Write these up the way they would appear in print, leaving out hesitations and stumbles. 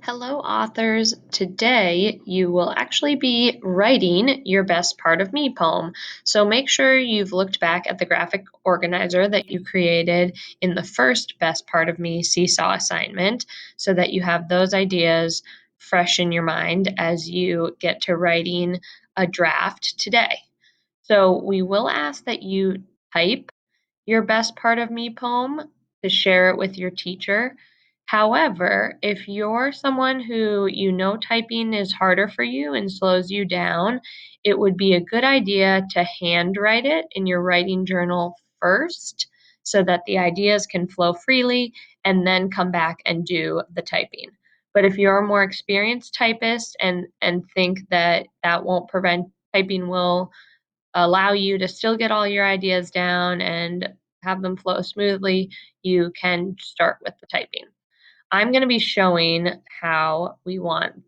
Hello, authors. Today you will actually be writing your Best Part of Me poem. So make sure you've looked back at the graphic organizer that you created in the first Best Part of Me seesaw assignment so that you have those ideas fresh in your mind as you get to writing a draft today. So we will ask that you type your Best Part of Me poem to share it with your teacher. However, if you're someone who you know typing is harder for you and slows you down, it would be a good idea to handwrite it in your writing journal first so that the ideas can flow freely and then come back and do the typing. But if you're a more experienced typist and think that that won't prevent typing will allow you to still get all your ideas down and have them flow smoothly, you can start with the typing. I'm going to be showing how we want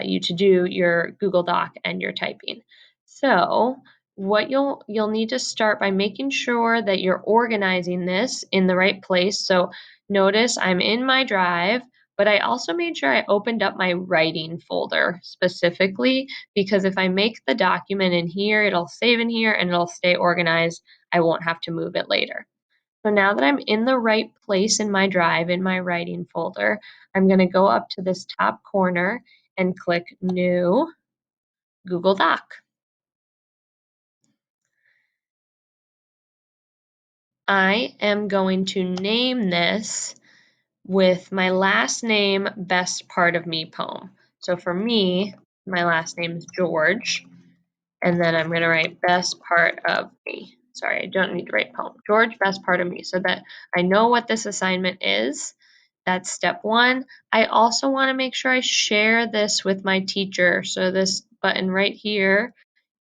you to do your Google Doc and your typing. So what you'll need to start by making sure that you're organizing this in the right place. So notice I'm in my Drive, but I also made sure I opened up my writing folder specifically because if I make the document in here, it'll save in here and it'll stay organized. I won't have to move it later. So now that I'm in the right place in my Drive, in my writing folder, I'm going to go up to this top corner and click New Google Doc. I am going to name this with my last name, Best Part of Me poem. So for me, my last name is George, and then I'm going to write Best Part of Me. Sorry, I don't need to write poem. George, Best Part of Me, so that I know what this assignment is. That's step one. I also want to make sure I share this with my teacher. So this button right here,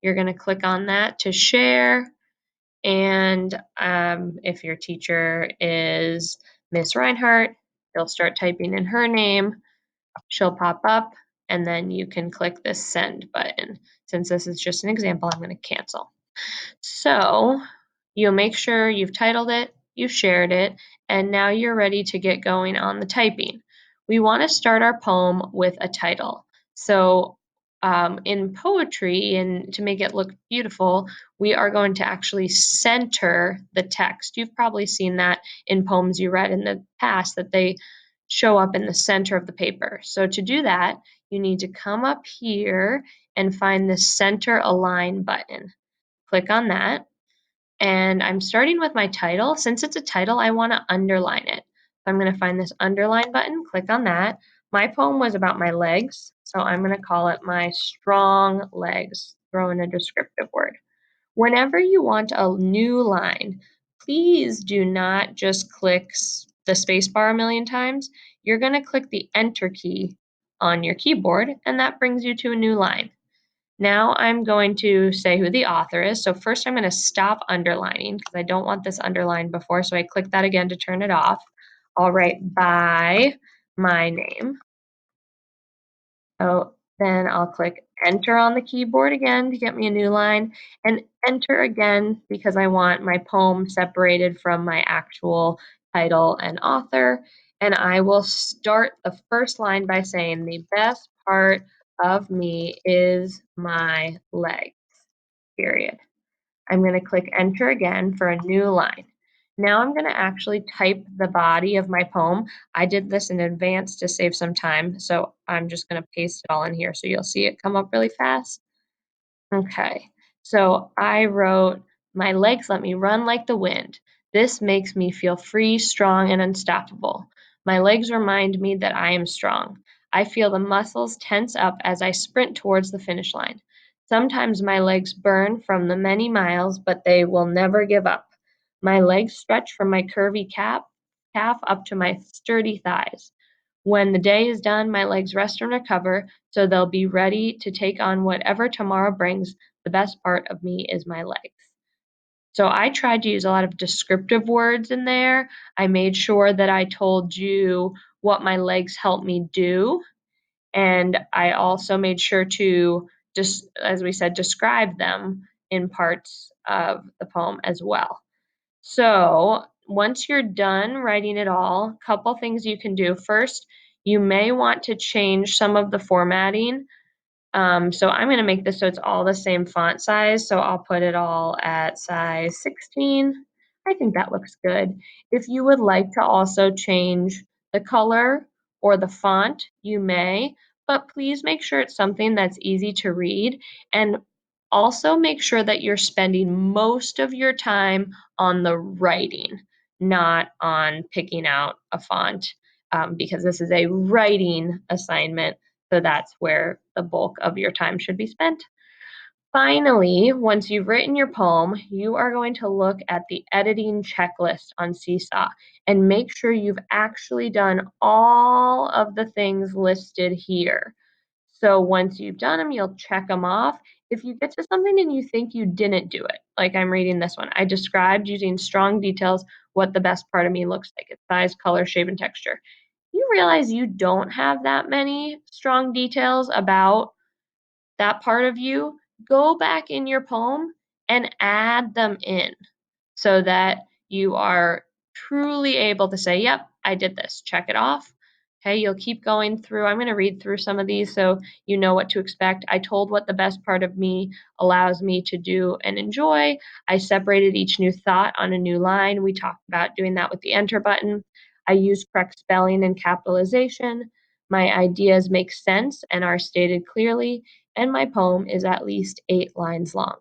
you're going to click on that to share. And if your teacher is Miss Reinhardt, you'll start typing in her name. She'll pop up, and then you can click this send button. Since this is just an example, I'm going to cancel. So you'll make sure you've titled it, you've shared it, and now you're ready to get going on the typing. We want to start our poem with a title. So in poetry, and to make it look beautiful, we are going to actually center the text. You've probably seen that in poems you read in the past, that they show up in the center of the paper. So to do that, you need to come up here and find the center align button. Click on that. And I'm starting with my title. Since it's a title, I want to underline it. So I'm going to find this underline button, click on that. My poem was about my legs, so I'm going to call it my strong legs. Throw in a descriptive word. Whenever you want a new line, please do not just click the space bar a million times. You're going to click the enter key on your keyboard, and that brings you to a new line. Now I'm going to say who the author is. So first I'm going to stop underlining because I don't want this underlined before. So I click that again to turn it off. I'll write by my name. Oh, then I'll click enter on the keyboard again to get me a new line, and enter again because I want my poem separated from my actual title and author. And I will start the first line by saying the best part of me is my legs, period. I'm going to click enter again for a new line. Now I'm going to actually type the body of my poem. I did this in advance to save some time, so I'm just going to paste it all in here so you'll see it come up really fast. Okay, so I wrote, my legs let me run like the wind. This makes me feel free, strong, and unstoppable. My legs remind me that I am strong. I feel the muscles tense up as I sprint towards the finish line. Sometimes my legs burn from the many miles, but they will never give up. My legs stretch from my curvy calf up to my sturdy thighs. When the day is done, my legs rest and recover, so they'll be ready to take on whatever tomorrow brings. The best part of me is my legs. So I tried to use a lot of descriptive words in there. I made sure that I told you what my legs help me do. And I also made sure to, just as we said, describe them in parts of the poem as well. So once you're done writing it all, a couple things you can do. First, You may want to change some of the formatting. So I'm going to make this so it's all the same font size. So I'll put it all at size 16. I think that looks good. If you would like to also change the color or the font, you may, but please make sure it's something that's easy to read, and also make sure that you're spending most of your time on the writing, not on picking out a font, because this is a writing assignment. So that's where the bulk of your time should be spent. Finally, once you've written your poem, you are going to look at the editing checklist on Seesaw and make sure you've actually done all of the things listed here. So once you've done them, you'll check them off. If you get to something and you think you didn't do it, like I'm reading this one, I described using strong details what the best part of me looks like: its size, color, shape, and texture. You realize you don't have that many strong details about that part of you, go back in your poem and add them in so that you are truly able to say, yep, I did this, check it off. Okay, you'll keep going through. I'm going to read through some of these so you know what to expect. I told what the best part of me allows me to do and enjoy. I separated each new thought on a new line. We talked about doing that with the enter button. I used correct spelling and capitalization. My ideas make sense and are stated clearly, and my poem is at least 8 lines long.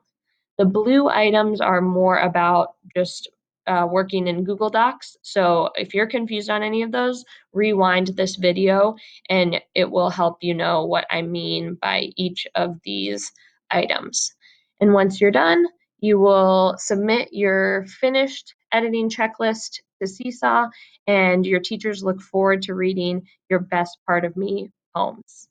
The blue items are more about just working in Google Docs. So if you're confused on any of those, rewind this video and it will help you know what I mean by each of these items. And once you're done, you will submit your finished editing checklist to Seesaw, and your teachers look forward to reading your best part of me poems.